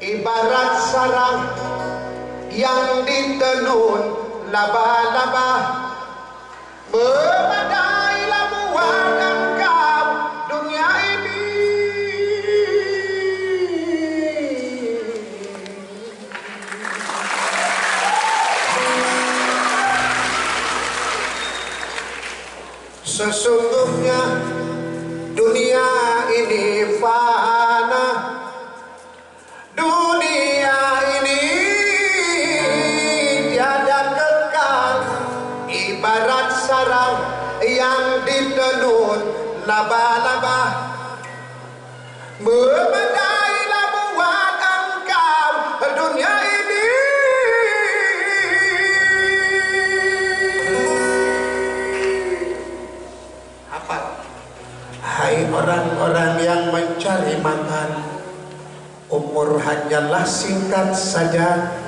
ibarat sarang yang ditenun laba-laba. Memadailah buat engkau dunia ini. Sesungguhnya dunia ini fana, dunia ini tiada kekal, ibarat sarang yang ditenun laba-laba. Memadailah buat engkau dunia ini. Apa? Hai orang-orang yang mencari makan, umur hanyalah singkat saja.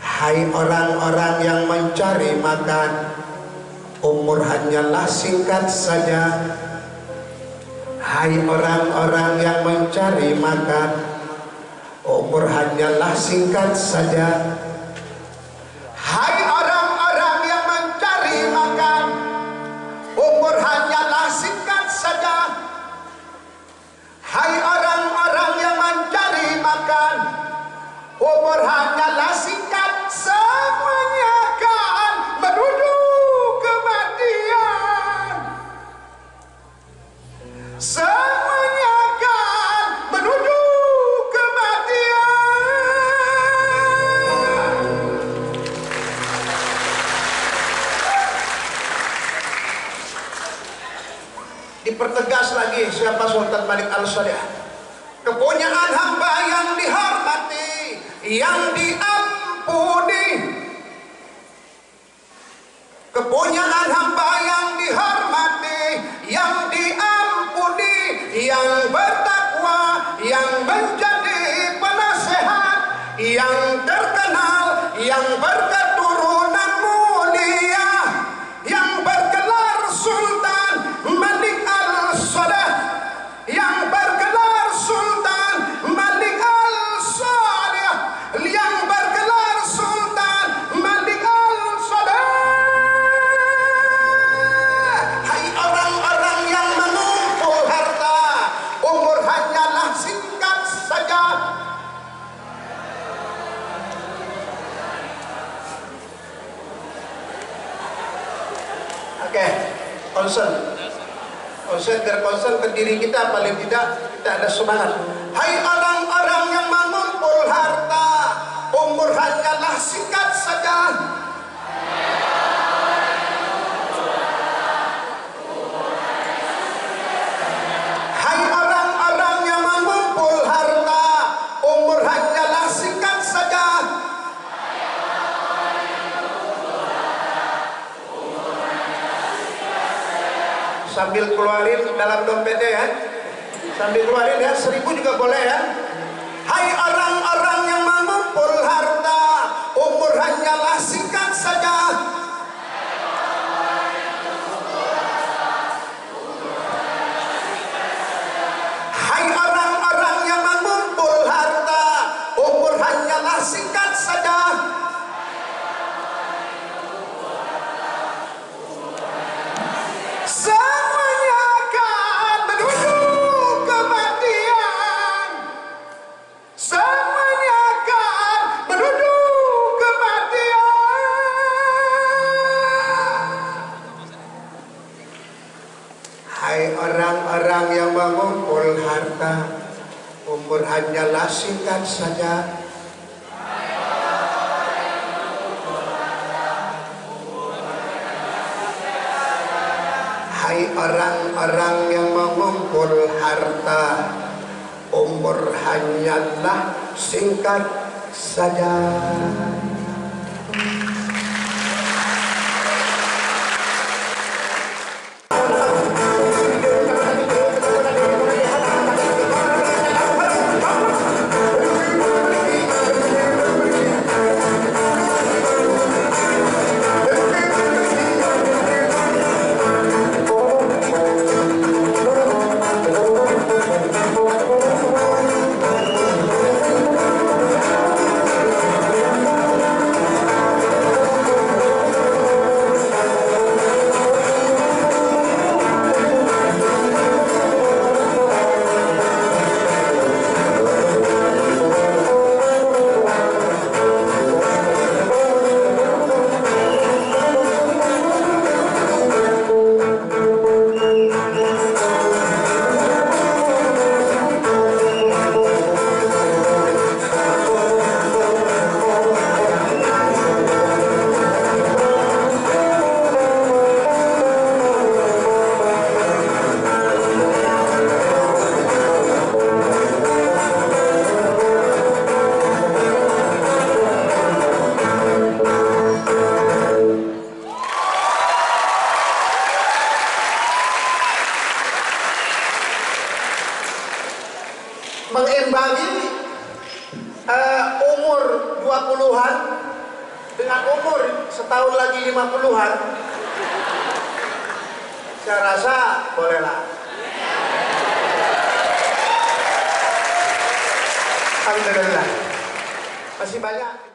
Hai orang-orang yang mencari makan, umur hanyalah singkat saja. Hai orang-orang yang mencari makan, umur hanyalah singkat saja. Hai orang-orang yang mencari makan, umur hanyalah singkat saja. Hai orang-orang yang mencari makan, umur hanyalah singkat. Semuanya akan menuju kematian. Semuanya akan menuju kematian. Dipertegas lagi siapa Sultan Malik Al-Syariah. Kepunyaan hamba yang dihormati, yang diampuni. Kepunyaan hamba yang dihormati, yang diampuni, yang bertakwa, yang menjadi penasehat, yang terkenal, yang berketurunan mulia, yang bergelar Sultan Malik Al-Syariah, yang bergelar Sultan Malik Al-Syariah, yang bergelar Sultan Malik Al-Syariah. Hai orang-orang yang mengumpul harta, umur hanyalah singkat saja. Oke, konsen biar konsen ke diri kita, paling tidak kita ada semangat. Hai orang-orang yang mengumpul harta, umur hanyalah singkat saja. Hai orang-orang yang mengumpul harta, umur hanyalah singkat saja. Sambil keluarin dalam dompetnya ya, sambil keluarin ya, 1000 juga boleh ya. Hai orang-orang yang mengumpul harta, umur hanyalah singkat saja. Hai orang-orang yang mengumpul harta, umur hanyalah singkat saja. Semuanya akan menuju kematian. Semuanya akan menuju kematian. Hai orang-orang yang mengumpul harta, umur hanyalah singkat saja. Hai orang-orang yang mengumpul harta, umur hanyalah singkat saja. 20-an dengan umur setahun lagi 50-an, saya rasa bolehlah. Alhamdulillah. Masih banyak.